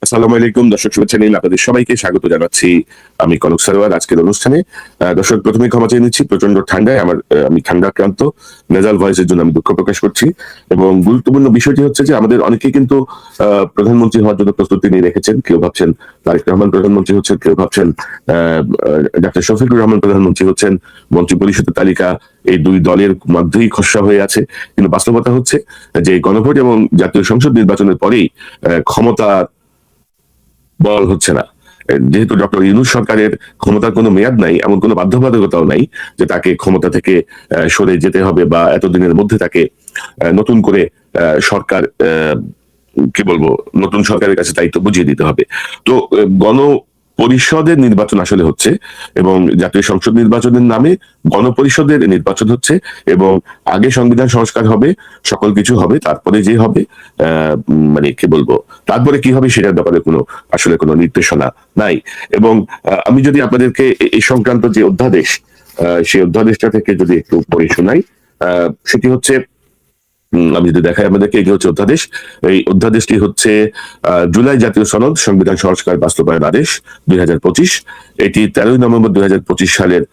আসসালামু আলাইকুম দর্শক, শুভেচ্ছা নিন, আপনাদের সবাইকে স্বাগত জানাচ্ছি আমি কনক সরোয়ার আজকের অনুষ্ঠানে। দর্শক, প্রথমে ক্ষমা চেয়ে নিচ্ছি, প্রচন্ড ঠান্ডায় আমি ঠান্ডা আক্রান্ত, নেজাল ভয়েসের জন্য আমি দুঃখ প্রকাশ করছি। এবং গুরুত্বপূর্ণ বিষয়টি হচ্ছে যে আমাদের অনেকেই কিন্তু প্রধানমন্ত্রী হওয়ার জন্য প্রস্তুতি নিয়ে রেখেছেন। কেউ ভাবছেন তারেক রহমান প্রধানমন্ত্রী হচ্ছেন, কেউ ভাবছেন ডাক্তার শফিকুর রহমান প্রধানমন্ত্রী হচ্ছেন। মন্ত্রী পরিষদের তালিকা এই দুই দলের মধ্যেই খসড়া হয়ে আছে। কিন্তু বাস্তবতা হচ্ছে যে গণভোট এবং জাতীয় সংসদ নির্বাচনের পরেই ক্ষমতা বল হচ্ছে না। যেহেতু ডক্টর ইউনূস সরকারের ক্ষমতার কোনো মেয়াদ নাই, এমন কোনো বাধ্যবাধকতাও নাই যে তাকে ক্ষমতা থেকে সরে যেতে হবে বা এতদিনের মধ্যে তাকে নতুন করে সরকার কি বলবো, নতুন সরকারের কাছে দায়িত্ব বুঝিয়ে দিতে হবে। তো গণপরিষদের নির্বাচন আসলে হচ্ছে, এবং জাতীয় সংসদ নির্বাচনের নামে গণপরিষদের নির্বাচন হচ্ছে, এবং আগে সংবিধান সংস্কার হবে, সকল কিছু হবে, তারপরে যে হবে মানে কি বলবো, তারপরে কি হবে সেটার ব্যাপারে আসলে কোনো নির্দেশনা নাই। এবং আমি যদি আপনাদেরকে এই সংক্রান্ত যে অধ্যাদেশ, সেই অধ্যাদেশটা থেকে যদি একটু পড়ে শোনাই, সেটি হচ্ছে, আমি যদি দেখাই আমাদেরকে, এই হচ্ছে অধ্যাদেশ। এই অধ্যাদেশটি হচ্ছে জুলাই জাতীয় সনদ সংবিধান সংস্কার বাস্তবায়ন আদেশ 2025। এটি 13 নভেম্বর 2025 সালের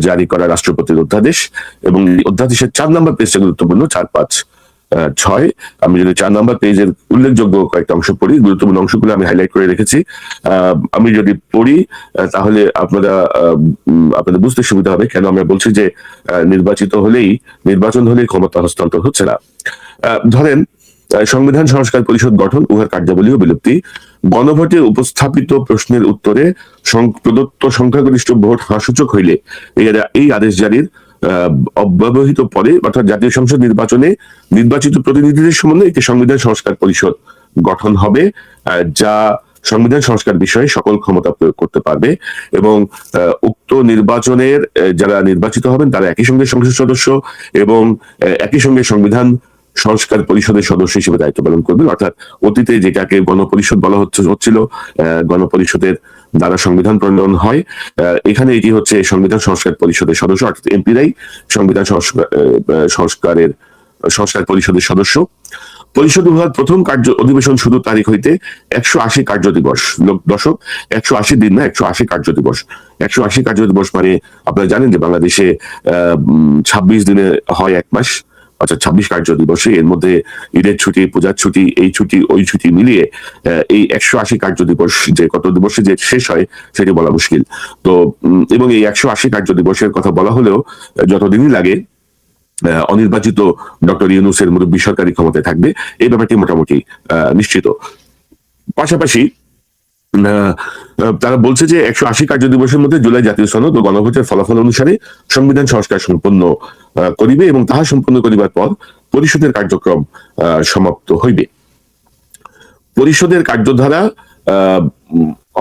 জারি করা রাষ্ট্রপতির অধ্যাদেশ। এবং অধ্যাদেশের 4 নম্বর পেজটা গুরুত্বপূর্ণ, 4, 5, 6। আমি যদি 4 নম্বর পেজের উল্লেখযোগ্য কয়েকটা অংশ পড়ি, গুরুত্বপূর্ণ অংশগুলো আমি হাইলাইট করে রেখেছি। আমি যদি পড়ি তাহলে আপনাদের বুঝতে সুবিধা হবে কেন আমরা বলছি যে নির্বাচন হলেই ক্ষমতা হস্তান্তর হচ্ছে না। ধরেন, সংবিধান সংস্কার পরিষদ গঠন, উহার কার্যাবলী ও বিলুপ্তি, গণভোটে উপস্থাপিত প্রশ্নের উত্তরে প্রদত্ত সংখ্যাগরিষ্ঠ ভোট হাসূচক হইলে এই আদেশ জারির অব্যবহিত পরে, অর্থাৎ জাতীয় সংসদ নির্বাচনে নির্বাচিত প্রতিনিধিদের সম্বন্ধে একটি সংবিধান সংস্কার পরিষদ গঠন হবে, যা সংবিধান সংস্কার বিষয়ে সকল ক্ষমতা প্রয়োগ করতে পারবে। এবং উক্ত নির্বাচনের যারা নির্বাচিত হবেন তারা একই সঙ্গে সংসদ সদস্য এবং একই সঙ্গে সংবিধান সংস্কার পরিষদের সদস্য হিসেবে দায়িত্ব পালন করবেন। অর্থাৎ অতীতে যেটাকে গণপরিষদ বলা হচ্ছিল, গণপরিষদের দ্বারা সংবিধান প্রণয়ন হয়, এখানে এটি হচ্ছে সংবিধান সংস্কার পরিষদের সদস্য, অর্থাৎ এমপিরাই সংবিধান সংস্কার পরিষদের সদস্য। পরিষদ উহার প্রথম কার্য অধিবেশন শুরু তারিখ হইতে 180 কার্য দিবস, দর্শক 180 দিন না, 180 কার্য দিবস। 180 কার্য দিবস মানে আপনারা জানেন যে বাংলাদেশে 26 দিনে হয় এক মাস, অর্থাৎ 26 কার্য দিবসে, এর মধ্যে ঈদের ছুটি, পূজার ছুটি, এই ছুটি ওই ছুটি মিলিয়ে এই 180 কার্য দিবস যে কত দিবসে যে শেষ হয় সেটি বলা মুশকিল। তো এবং এই 180 কার্য দিবসের কথা বলা হলেও যতদিনই লাগে অনির্বাচিত ডক্টর ইউনূসের মুরব্বী সরকারি ক্ষমতায় থাকবে, এই ব্যাপারটি মোটামুটি নিশ্চিত। পাশাপাশি তারা বলছে যে 180 কার্য দিবসের মধ্যে জুলাই জাতীয় সনদ ও গণভোটের ফলাফল অনুসারে সংবিধান সংস্কার সম্পন্ন করিবে, এবং তাহা সম্পন্ন করিবার পর পরিষদের কার্যক্রম সমাপ্ত হইবে। পরিষদের কার্যধারা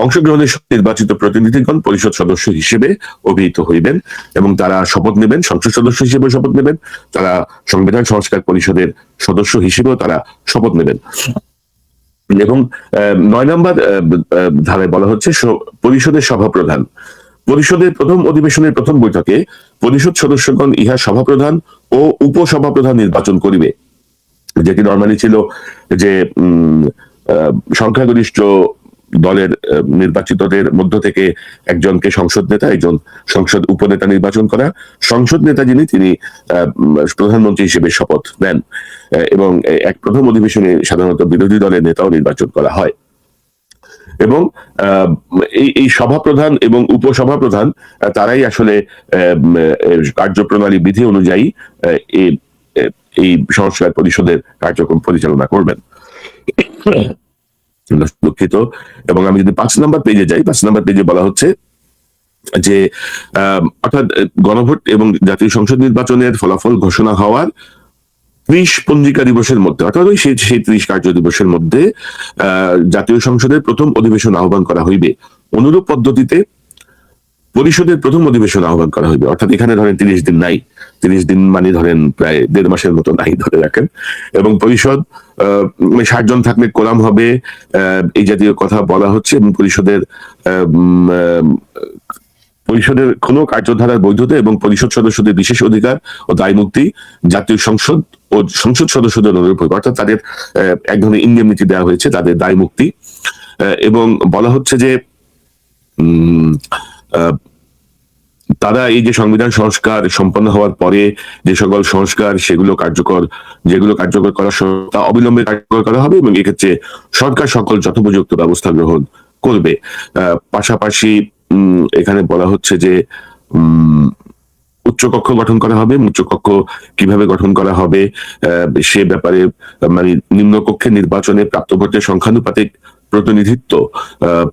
অংশগ্রহণের নির্বাচিত প্রতিনিধিগণ পরিষদ সদস্য হিসেবে অভিহিত হইবেন, এবং তারা শপথ নেবেন, সংসদ সদস্য হিসেবে শপথ নেবেন, তারা সংবিধান সংস্কার পরিষদের সদস্য হিসেবেও তারা শপথ নেবেন। এবং 9 নম্বর ধারায় বলা হচ্ছে পরিষদের সভাপ্রধান। পরিষদের প্রথম অধিবেশনের প্রথম বৈঠকে পরিষদ সদস্যগণ ইহা সভাপ্রধান ও উপসভাপ্রধান নির্বাচন করিবে, যেটি নর্মালি ছিল যে সংখ্যাগরিষ্ঠ দলের নির্বাচিতদের মধ্য থেকে একজনকে সংসদ নেতা, একজন সংসদ উপনেতা নির্বাচন করা। সংসদ নেতা যিনি, তিনি প্রধানমন্ত্রী হিসেবে শপথ নেন, এবং এক প্রথম অধিবেশনে সাধারণত বিরোধী দলের নেতাও নির্বাচন করা হয়। এবং এই সভাপ্রধান এবং উপসভাপ্রধান তারাই আসলে কার্যপ্রণালী বিধি অনুযায়ী এই সংস্কার পরিষদের কার্যক্রম পরিচালনা করবেন। দুঃখিত। এবং আমি যদি 5 নম্বর পেজে যাই, 5 নম্বর পেজে বলা হচ্ছে যে অর্থাৎ গণভোট এবং জাতীয় সংসদ নির্বাচনের ফলাফল ঘোষণা হওয়ার 30 পঞ্জিকা দিবসের মধ্যে, অর্থাৎ সেই 30 কার্য দিবসের মধ্যে জাতীয় সংসদের প্রথম অধিবেশন আহ্বান করা হইবে। অনুরূপ পদ্ধতিতে পরিষদের প্রথম অধিবেশন আহ্বান করা হইবে। অর্থাৎ এখানে ধরেন 30 দিন নাই, 30 দিন মানে ধরেন প্রায় 1.5 মাসের মতো নাই ধরে রাখেন। এবং পরিষদ 60 জন থাকলে কোরাম হবে, এই জাতীয় কথা বলা হচ্ছে। এবং পরিষদের কোনো কার্যধারার বৈধতা এবং পরিষদ সদস্যদের বিশেষ অধিকার ও দায় মুক্তি জাতীয় সংসদ ও সংসদ সদস্যদের অনুরূপ, অর্থাৎ তাদের এক ধরনের ইন্ডেমনিটি দেওয়া হয়েছে, তাদের দায় মুক্তি এবং বলা হচ্ছে যে উম তারা এই যে সংবিধান সংস্কার সম্পন্ন হওয়ার পরে যে সকল সংস্কার যেগুলো কার্যকর করা তা অবিলম্বে কার্যকর করা হবে এবং এক্ষেত্রে সরকার সকল যথোপযুক্ত ব্যবস্থা গ্রহণ করবে। পাশাপাশি এখানে বলা হচ্ছে যে উচ্চকক্ষ গঠন করা হবে। উচ্চকক্ষ কিভাবে গঠন করা হবে সে ব্যাপারে মানে নিম্নকক্ষের নির্বাচনে প্রাপ্ত ভোটের সংখ্যানুপাতিক প্রতিনিধিত্ব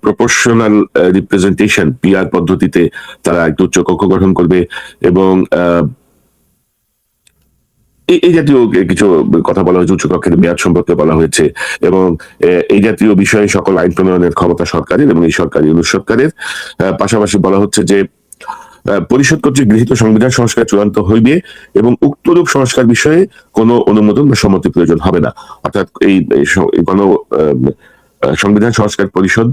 প্রপোর্শনাল রিপ্রেজেন্টেশন পিআর পদ্ধতিতে তারা একটু উচ্চকক্ষ গঠন করবে এবং এই জাতীয় কিছু কথা বলা হয়েছে। উচ্চকক্ষের মেয়াদ সম্পর্কে বলা হয়েছে এবং এই জাতীয় বিষয়ে সকল আইন প্রণয়নের ক্ষমতা সরকারের এবং এই সরকারি সরকারের। পাশাপাশি বলা হচ্ছে যে পরিষদ কর্তৃক গৃহীত সংবিধান সংস্কার চূড়ান্ত হইবে এবং উক্তরূপ সংস্কার বিষয়ে কোনো অনুমোদন বা সম্মতি প্রয়োজন হবে না। অর্থাৎ এই সংবিধান সংস্কার পরিষদ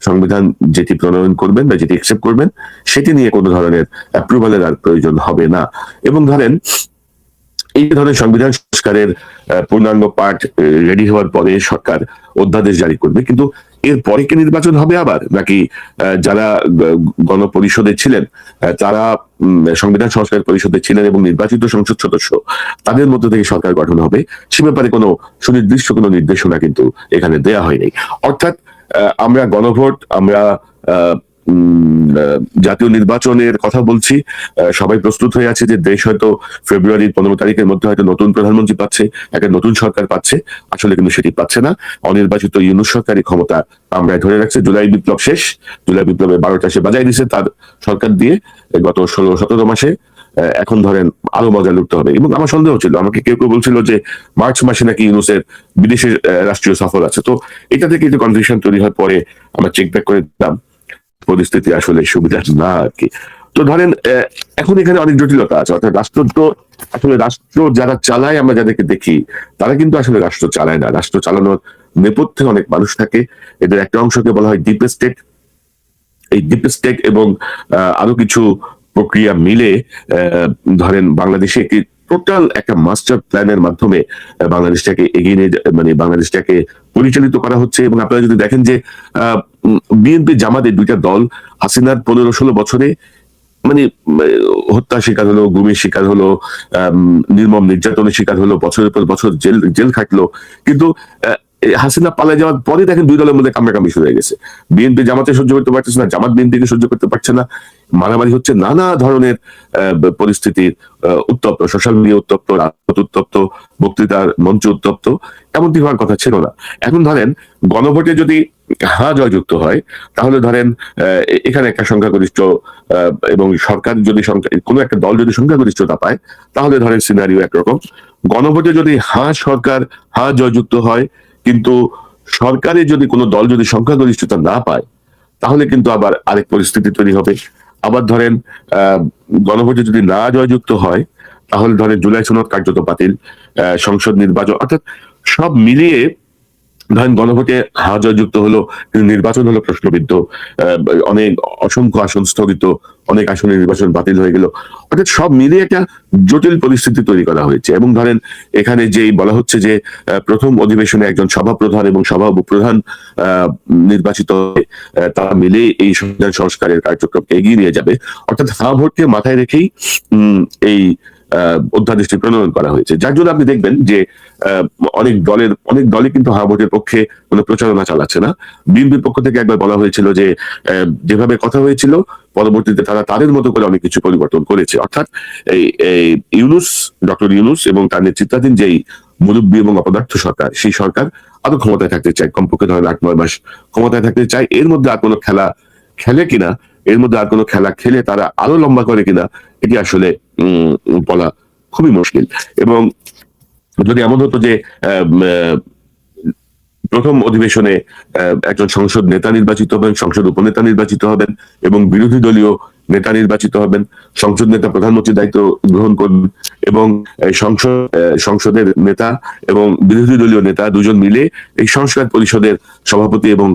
সংবিধান যেটি প্রণয়ন করবেন বা যেটি একসেপ্ট করবেন সেটি নিয়ে কোনো ধরনের অ্যাপ্রুভালের আর প্রয়োজন হবে না। এবং ধরেন এই ধরনের সংবিধান সংস্কারের পূর্ণাঙ্গ পাঠ রেডি হওয়ার পরে সরকার অধ্যাদেশ জারি করবে, কিন্তু এর পরে কি নির্বাচন হবে আবার, নাকি যারা গণপরিষদে ছিলেন তারা সংবিধান সংস্কার পরিষদে ছিলেন এবং নির্বাচিত সংসদ সদস্য তাদের মধ্য থেকে সরকার গঠন হবে, সে ব্যাপারে কোনো সুনির্দিষ্ট কোনো নির্দেশনা কিন্তু এখানে দেয়া হয়নি। অর্থাৎ আমরা গণভোট, আমরা জাতীয় নির্বাচনের কথা বলছি, সবাই প্রস্তুত হয়ে আছে যে দেশ হয়তো ফেব্রুয়ারির 15 তারিখের মধ্যে হয়তো নতুন প্রধানমন্ত্রী পাচ্ছে, একটা নতুন সরকার পাচ্ছে, আসলে কিন্তু সেটি পাচ্ছে না। অনির্বাচিত ইউনূস সরকারি ক্ষমতা আমরা ধরে রাখছে। জুলাই বিপ্লব শেষ, জুলাই বিপ্লবে 12টা সে বাজাই দিছে তার সরকার দিয়ে গত 16-17 মাসে। এখন ধরেন আরো মজা লুটতে হবে। এবং আমার সন্দেহ ছিল, আমাকে কেউ কেউ বলছিল যে মার্চ মাসে নাকি ইউনূসের বিদেশে রাষ্ট্রীয় সফর আছে। তো এটা থেকে একটু কনফিউশন তৈরি হওয়ার পরে আমরা চেক ব্যাক করে দিলাম, পরিস্থিতি আসলে সুবিধা না আর কি। তো ধরেন এখন এখানে অনেক জটিলতা আছে। অর্থাৎ রাষ্ট্র তো আসলে রাষ্ট্র যারা চালায়, আমরা যাদেরকে দেখি তারা কিন্তু আসলে রাষ্ট্র চালায় না। রাষ্ট্র চালানোর নেপথ্যে অনেক মানুষ থাকে। এদের একটা অংশকে বলা হয় ডিপ স্টেট। এই ডিপ স্টেট এবং আরো কিছু প্রক্রিয়া মিলে ধরেন বাংলাদেশে একটি টোটাল একটা মাস্টার প্ল্যানের মাধ্যমে বাংলাদেশটাকে এগিয়ে নিয়ে মানে বাংলাদেশটাকে পরিচালিত করা হচ্ছে। এবং আপনারা যদি দেখেন যে বিএনপি জামাতের দুইটা দল হাসিনার 15-16 বছরে মানে হত্যার শিকার হলো, গুমের শিকার হলো, নির্মম নির্যাতনের শিকার হলো, বছরের পর বছর জেল খাটলো। কিন্তু হাসিনা পালিয়ে যাওয়ার পরে দেখেন দুই দলের মধ্যে কামড়াকামড়ি শুরু হয়ে গেছে। বিএনপি জামাতে সহ্য করতে পারতেছে না, জামাত বিএনপিকে সহ্য করতে পারছে না, মারামারি হচ্ছে, নানা ধরনের পরিস্থিতির উত্তপ্ত, সোশ্যাল মিডিয়া উত্তপ্ত, রাজপথ উত্তপ্ত, বক্তৃতার মঞ্চ উত্তপ্ত। এমনটি হওয়ার কথা ছিল না। এখন ধরেন গণভোটে যদি হ্যাঁ জয়যুক্ত হয়, তাহলে ধরেন এখানে একটা সংখ্যাগরিষ্ঠ এবং সরকার যদি কোনো একটা দল যদি সংখ্যাগরিষ্ঠতা পায়, তাহলে ধরেন সিনারিও একরকম। গণভোটে যদি সরকার জয়যুক্ত হয়, কিন্তু সরকারে যদি কোনো দল যদি সংখ্যাগরিষ্ঠতা না পায়, তাহলে কিন্তু আবার আরেক পরিস্থিতি তৈরি হবে। আবার ধরেন গণভোটে যদি না জয়যুক্ত হয়, তাহলে ধরেন জুলাই সনদ কার্যত বাতিল, সংসদ নির্বাচন, অর্থাৎ সব মিলিয়ে ধরেন গণভোটে জয়যুক্ত হলো, কিন্তু নির্বাচন হলো প্রশ্নবিদ্ধ, অনেক অসংখ্য আসন স্থগিত, অনেক আসনে নির্বাচন বাতিল হয়ে গেল। অর্থাৎ সব মিলিয়ে একটা জটিল পরিস্থিতি তৈরি করা হয়েছে। এবং ধরেন এখানে যেই বলা হচ্ছে যে প্রথম অধিবেশনে একজন সভাপ্রধান এবং সভা উপপ্রধান নির্বাচিত তারা মিলে এই সংবিধান সংস্কারের কার্যক্রমকে এগিয়ে নিয়ে যাবে। অর্থাৎ ভোটকে মাথায় রেখেই এই অধ্যাদেশটি প্রণয়ন করা হয়েছে। যার জন্য আপনি দেখবেন যে অনেক দলই কিন্তু ভোটের পক্ষে কোনো প্রচারণা চালাচ্ছে না। বিএনপির পক্ষ থেকে একবার বলা হয়েছিল যে যেভাবে কথা হয়েছিল, পরবর্তীতে তারা তাদের মতো করে অনেক কিছু পরিবর্তন করেছে। অর্থাৎ এই ডক্টর ইউনূস এবং তার নেতৃত্বাধীন যেই মুরব্বী এবং অপদার্থ সরকার, সেই সরকার আরো ক্ষমতায় থাকতে চায়, কমপক্ষে ধরেন 8-9 মাস ক্ষমতায় থাকতে চায়। এর মধ্যে আর কোনো খেলা খেলে কিনা, এর মধ্যে আর কোনো খেলা খেলে তারা আরো লম্বা করে কিনা, এটি আসলে বলা খুবই মুশকিল। এবং যদি এমন হতো যে প্রথম অধিবেশনে একজন সংসদ নেতা নির্বাচিত হবেন, সংসদ উপনেতা নির্বাচিত হবেন এবং বিরোধী দলীয় নেতা নির্বাচিত হবেন, সংসদ নেতা প্রধানমন্ত্রীর দায়িত্ব গ্রহণ করবেন এবং সংসদের নেতা এবং বিরোধী দলীয় নেতা দুজন মিলে এই সংস্কার পরিষদের সভাপতি এবং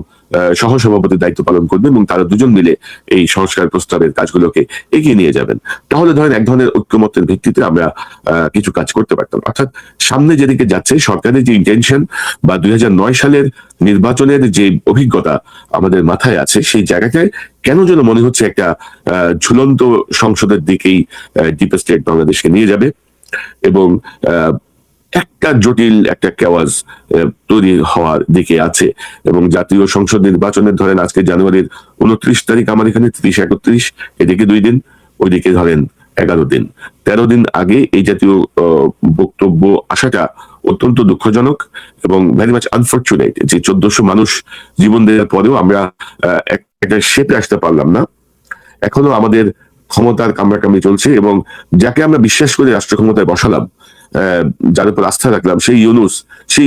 সহসভাপতির দায়িত্ব পালন করবেন এবং তারা দুজন মিলে এই সংস্কার প্রস্তাবের কাজগুলোকে এগিয়ে নিয়ে যাবেন। তাহলে ধরেন এক ধরনের ঐক্যমত্যের ভিত্তিতে আমরা কিছু কাজ করতে পারতাম। অর্থাৎ সামনে যেদিকে যাচ্ছে সরকারের যে ইন্টেনশন বা 2009 সালের নির্বাচনের যে অভিজ্ঞতা আমাদের মাথায় আছে, সেই জায়গাটায় কেন যেন মনে হচ্ছে একটা ঝুলন্ত সংসদের দিকেই ডিপ স্টেট বাংলাদেশকে নিয়ে যাবে এবং একটা জটিল একটা কেওয়াজ তৈরি হওয়ার দিকে আছে। এবং জাতীয় সংসদ নির্বাচনের ধরেন আজকে জানুয়ারির 29 তারিখ, আমার এখানে 30-31, এদিকে 2 দিন, ওইদিকে ধরেন 11 দিন, 13 দিন আগে এই জাতীয় বক্তব্য আসাটা অত্যন্ত দুঃখজনক এবং ভেরি মাচ আনফর্চুনেট যে 1400 মানুষ জীবন দেওয়ার পরেও আমরা একটা শেপে আসতে পারলাম না। এখনো আমাদের ক্ষমতার কামড়াকামড়ি চলছে এবং যাকে আমরা বিশ্বাস করে রাষ্ট্র ক্ষমতায় বসালাম, যার উপর আস্থা রাখলাম, সেই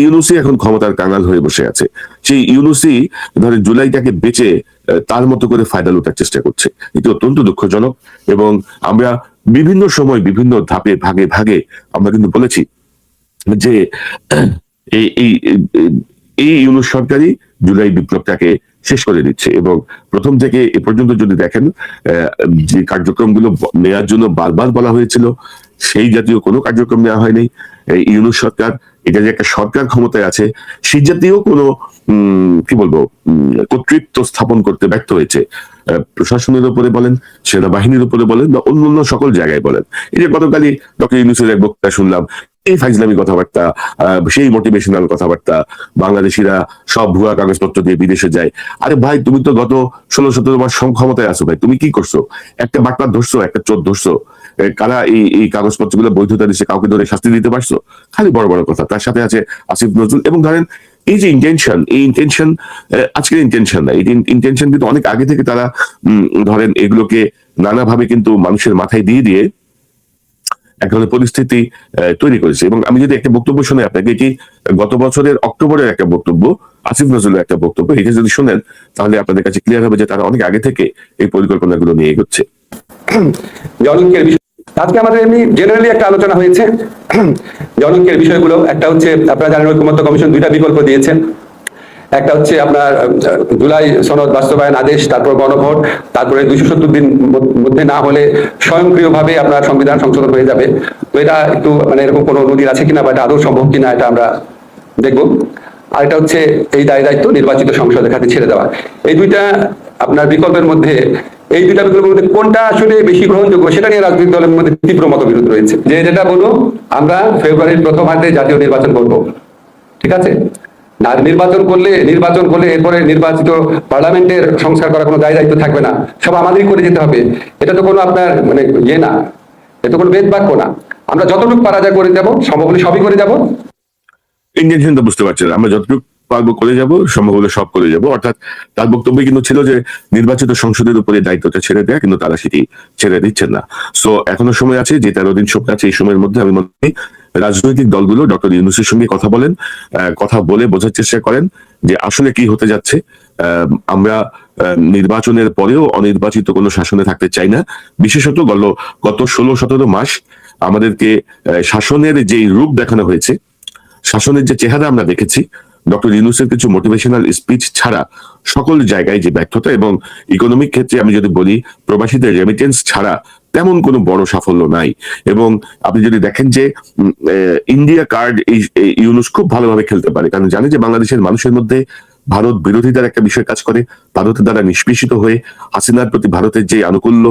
ইউনূসই এখন ক্ষমতার কাঙাল হয়ে বসে আছে। সেই ইউনূসই ধরে জুলাইটাকে বেঁচে তার মতো করে ফায়দা লুটার চেষ্টা করছে। এটি অত্যন্ত দুঃখজনক এবং আমরা বিভিন্ন সময় বিভিন্ন ধাপে ভাগে ভাগে আমরা কিন্তু বলেছি যে এই ইউনূস সরকারই জুলাই বিপ্লবটাকে শেষ করে দিচ্ছে। এবং প্রথম থেকে এ পর্যন্ত যদি দেখেন যে কার্যক্রমগুলো নেওয়ার জন্য বারবার বলা হয়েছিল, সেই জাতীয় কোনো কার্যক্রম নেওয়া হয়নি। ইউনূস সরকার, এটা যে একটা সরকার ক্ষমতায় আছে, সেই জাতীয় কোনো কি বলবো কর্তৃত্ব স্থাপন করতে ব্যর্থ হয়েছে। প্রশাসনের উপরে বলেন, সেনাবাহিনীর উপরে বলেন বা অন্যান্য সকল জায়গায় বলেন। এই যে গতকালই ডক্টর ইউনূসের এক বক্তৃতা শুনলাম, এই ফাইজলামি কথাবার্তা, সেই মোটিভেশনাল কথাবার্তা, বাংলাদেশিরা সব ভুয়া কাগজপত্র দিয়ে বিদেশে যায়। আরে ভাই, তুমি তো গত 16-17 মাস ক্ষমতায় আছো ভাই, তুমি কি করছো? একটা বাটপার ধরছো, একটা চোর ধরছো? কারা এই কাগজপত্রগুলো বৈধতা দিচ্ছে, কাউকে ধরে শাস্তি দিতে পারছো? খালি বড় বড় কথা। তার সাথে আছে আসিফ নজরুল। এবং ধরেন এই যে ইন্টেনশন আজকের ইন্টেনশন না, এই ইন্টেনশন কিন্তু অনেক আগে থেকে তারা ধরেন এগুলোকে নানাভাবে কিন্তু মানুষের মাথায় দিয়ে দিয়ে এক ধরনের পরিস্থিতি তৈরি করেছে। এবং আমি যদি একটা বক্তব্য শুনে আপনাকে, এটি গত বছরের অক্টোবরের একটা বক্তব্য, আসিফ নজরুলের একটা বক্তব্য, এটা যদি শোনেন তাহলে আপনাদের কাছে ক্লিয়ার হবে যে তারা অনেক আগে থেকে এই পরিকল্পনাগুলো নিয়ে এগোচ্ছে। আজকে আমাদের এমনি জেনারেলি একটা আলোচনা হয়েছে জনৈকের বিষয়গুলো। একটা হচ্ছে আপনারা জানেন ঐকমত্য কমিশন 2টা বিকল্প দিয়েছেন। একটা হচ্ছে আপনার জুলাই সনদ বাস্তবায়ন আদেশ, তারপর গণভোট, তারপরে 270 দিন মধ্যে না হলে স্বয়ংক্রিয়ভাবে আপনার সংবিধান সংশোধন হয়ে যাবে। তো এটা একটু মানে এরকম কোনো নজির আছে কিনা বা এটা আদৌ সম্ভব কিনা এটা আমরা দেখব। আর এটা হচ্ছে এই দায়িত্ব নির্বাচিত সংসদের হাতে ছেড়ে দেওয়া। এই 2টা আপনার বিকল্পের মধ্যে, এই 2টা বিকল্পের মধ্যে কোনটা আসলে বেশি গ্রহণযোগ্য সেটা নিয়ে রাজনৈতিক দলের মধ্যে তীব্র মতবিরোধ রয়েছে। যেটা বলবো, আমরা ফেব্রুয়ারির প্রথমার্ধে জাতীয় নির্বাচন করব, ঠিক আছে? আর নির্বাচন করলে এরপরে নির্বাচিত পার্লামেন্টের সংস্কার করার কোনো দায়িত্ব থাকবে না, সব আমাদেরই করে যেতে হবে। এটা তো কোনো আপনার মানে না, এটা কোনো বেদ বাক্য না। আমরা যতটুকু পারা যায় করে যাবো, সম্ভব হলে সবই করে যাবো। ইন্টেনশন তো বুঝতে পারছেন, আমরা যতটুকু পারবো করে যাব, সম্ভব হলে সব করে যাব। অর্থাৎ তার বক্তব্য কিন্তু ছিল যে নির্বাচিত সংসদের উপরে দায়িত্বটা ছেড়ে দেয়, কিন্তু তারা সেটি ছেড়ে দিচ্ছেন না। সো এখনো সময় আছে, যে 13 দিন সময় আছে, এই সময়ের মধ্যে আমি মনে করি রাজনৈতিক দলগুলো ডক্টর ইউনূসের সঙ্গে কথা বলেন, কথা বলে বোঝার চেষ্টা করেন যে আসলে কি হতে যাচ্ছে। আমরা নির্বাচনের পরেও অনির্বাচিত কোনো শাসনে থাকতে চাই না। বিশেষত গত 16-17 মাস আমাদেরকে শাসনের যে রূপ দেখানো হয়েছে, শাসনের যে চেহারা আমরা দেখেছি, ডক্টর ইউনূসের কিছু মোটিভেশনাল স্পিচ ছাড়া সকল জায়গায় যে ব্যর্থতা, এবং ইকোনমিক ক্ষেত্রে আমি যদি বলি প্রবাসীদের রেমিটেন্স ছাড়া তেমন কোনো বড় সাফল্য নাই। এবং আপনি যদি দেখেন যে ইন্ডিয়া কার্ড এই ইউনূস খুব ভালোভাবে খেলতে পারে, কারণ জানে যে বাংলাদেশের মানুষের মধ্যে ভারত বিরোধিতার একটা বিষয় কাজ করে। ভারতের দ্বারা নিষ্পেষিত হয়ে হাসিনার প্রতি ভারতের যে আনুকূল্য,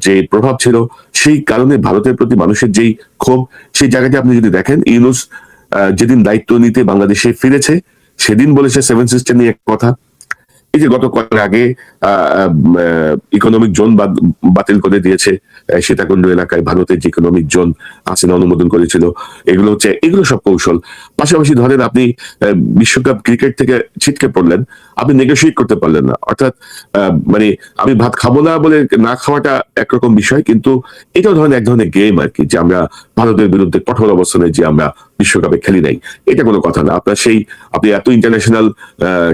যে প্রভাব ছিল, সেই কারণে ভারতের প্রতি মানুষের যেই ক্ষোভ, সেই জায়গাটা আপনি যদি দেখেন, ইউনূস যেদিন দায়িত্ব নিতে বাংলাদেশে ফিরেছে সেদিন বলেছে 7 সিস্টেম নিয়ে এক কথা। এই যে গত কয়েক আগে ইকোনমিক জোন বাতিল করে দিয়েছে সীতাকুণ্ড এলাকায়, ভারতের যে ইকোনমিক জোন হাসিনা অনুমোদন করেছিল, এগুলো সব কৌশল। পাশাপাশি ধরেন আপনি বিশ্বকাপ ক্রিকেট থেকে ছিটকে পড়লেন, আপনি নেগোশিয়েট করতে পারলেন না। অর্থাৎ মানে আমি ভাত খাবো না বলে না খাওয়াটা একরকম বিষয়, কিন্তু এটাও ধরেন এক ধরনের গেম আর কি, যে আমরা ভারতের বিরুদ্ধে কঠোর অবস্থানে যে আমরা বিশ্বকাপে খেলি নাই, এটা কোনো কথা না। আপনার সেই আপনি এত ইন্টারন্যাশনাল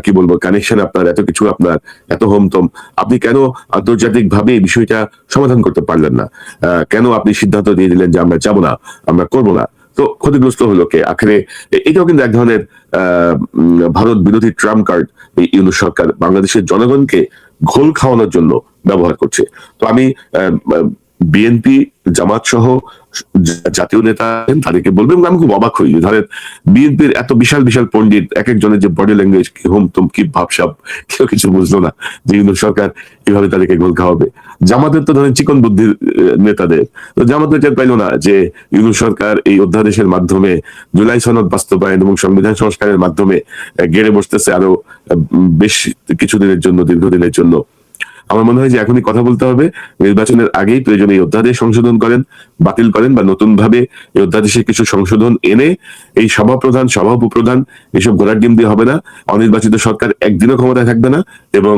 কি বলবো কানেকশন, আপনার এত কিছু, আপনার এত হোমতম, আপনি কেন আন্তর্জাতিক ভাবে এই বিষয়টা সমাধান করতে পারলেন না? কেন আপনি সিদ্ধান্ত দিয়ে দিলেন যে আমরা যাবো না, আমরা করবো না? তো ক্ষতিগ্রস্ত হলো কে আখেরে? এটাও কিন্তু এক ধরনের ভারত বিরোধী ট্রাম্প কার্ড এই ইউনূস সরকার বাংলাদেশের জনগণকে ঘোল খাওয়ানোর জন্য ব্যবহার করছে। তো আমি বিএনপি, জামাত সহ জাতীয় নেতা তাদেরকে বলবেন, আমি খুব অবাক হই। ধরেন বিএনপির এত বিশাল বিশাল পণ্ডিত, এক একজনের যে বডি ল্যাঙ্গুয়েজ, কি হোমতম, কি ভাবসাব, কেউ কিছু বুঝলো না যে ইউনূস সরকার কিভাবে তাদেরকে গোল খাওয়াবে। জামাতের তো ধরেন চিকন বুদ্ধির নেতাদের, তো জামাত টের পাইল না যে ইউনূস সরকার এই অধ্যাদেশের মাধ্যমে জুলাই সনদ বাস্তবায়ন এবং সংবিধান সংস্কারের মাধ্যমে গেড়ে বসতেছে আরো বেশ কিছুদিনের জন্য, দীর্ঘদিনের জন্য। আমার মনে হয় যে এখনই কথা বলতে হবে, নির্বাচনের আগেই প্রয়োজনে এই অধ্যাদেশ সংশোধন করেন, বাতিল করেন, বা নতুন ভাবে এই অধ্যাদেশে কিছু সংশোধন এনে এই সভাপ্রধান, সভা উপপ্রধান এসব ঘোড়ার ডিম দিয়ে হবে না। অনির্বাচিত সরকার একদিনও ক্ষমতায় থাকবে না, এবং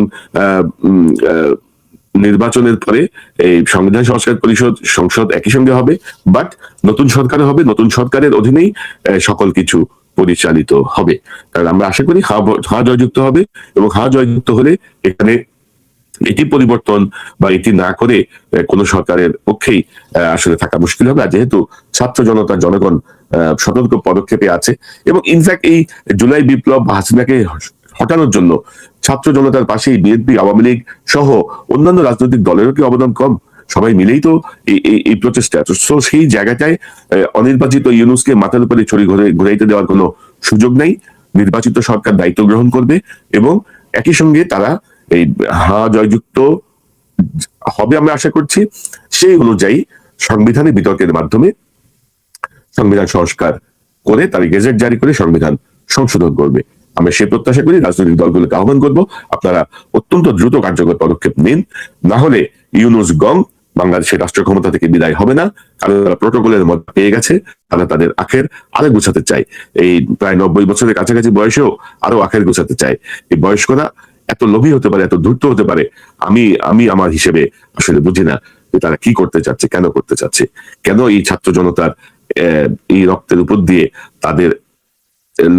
নির্বাচনের পরে এই সংবিধান সংস্কার পরিষদ, সংসদ একই সঙ্গে হবে, বাট নতুন সরকার হবে, নতুন সরকারের অধীনেই সকল কিছু পরিচালিত হবে। কারণ আমরা আশা করি হা জয়যুক্ত হবে, এবং হা জয়যুক্ত হলে এখানে এটি পরিবর্তন বা এটি না করে কোন সরকারের পক্ষেই আসলে থাকা মুশকিল হবে। আর যেহেতু ছাত্র জনতা, জনগণ সতর্ক পদক্ষেপে আছে, এবং ইনফ্যাক্ট এই জুলাই বিপ্লব বা হাসিনাকে হটানোর জন্য ছাত্র জনতার পাশেই বিএনপি, আওয়ামী লীগ সহ অন্যান্য রাজনৈতিক দলেরও কি অবদান কম? সবাই মিলেই তো এই প্রচেষ্টা। তো সেই জায়গাটায় অনির্বাচিত ইউনূসকে মাথার উপরে ছড়ি ঘুরাইতে দেওয়ার কোনো সুযোগ নাই। নির্বাচিত সরকার দায়িত্ব গ্রহণ করবে, এবং একই সঙ্গে তারা এই হা জয়যুক্ত হবে আমরা আশা করছি। সেই অনুযায়ী সংবিধানে বিতর্কের মাধ্যমে সংবিধান সংস্কার করে, তার গেজেট জারি করে সংবিধান সংশোধন করবে। আমরা সে প্রত্যাশা করি। রাজনৈতিক দলগুলোকে আহ্বান করব, আপনারা অত্যন্ত দ্রুত কার্যকর পদক্ষেপ নিন, না হলে ইউনূস গং বাংলাদেশের রাষ্ট্র ক্ষমতা থেকে বিদায় হবে না। কারণ তারা প্রোটোকলের মধ্যে পেয়ে গেছে, তারা তাদের আখের আরো গুছাতে চায়। এই প্রায় 90 বছরের কাছাকাছি বয়সেও আরো আখের গুছাতে চায়। এই বয়স্করা এত লোভী হতে পারে, এত ধূর্ত হতে পারে, আমি আমার হিসেবে আসলে বুঝি না যে তারা কি করতে চাচ্ছে, কেন করতে চাচ্ছে, কেন এই ছাত্র জনতার এই রক্তের উপর দিয়ে তাদের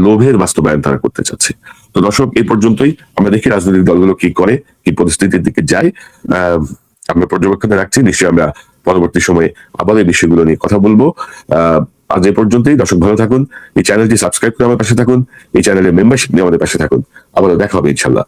লোভের বাস্তবায়ন তারা করতে চাচ্ছে। তো দর্শক, এই পর্যন্তই। আমরা দেখি রাজনৈতিক দলগুলো কি করে, কি পরিস্থিতির দিকে যায়, আমরা পর্যবেক্ষণে রাখছি। নিশ্চয়ই আমরা পরবর্তী সময়ে আবার এই বিষয়গুলো নিয়ে কথা বলবো। আজ এই পর্যন্তই। দর্শক ভালো থাকুন, এই চ্যানেলটি সাবস্ক্রাইব করে আমার পাশে থাকুন, এই চ্যানেলের মেম্বারশিপ নিয়ে আমাদের পাশে থাকুন। আবারও দেখা হবে ইনশাল্লাহ।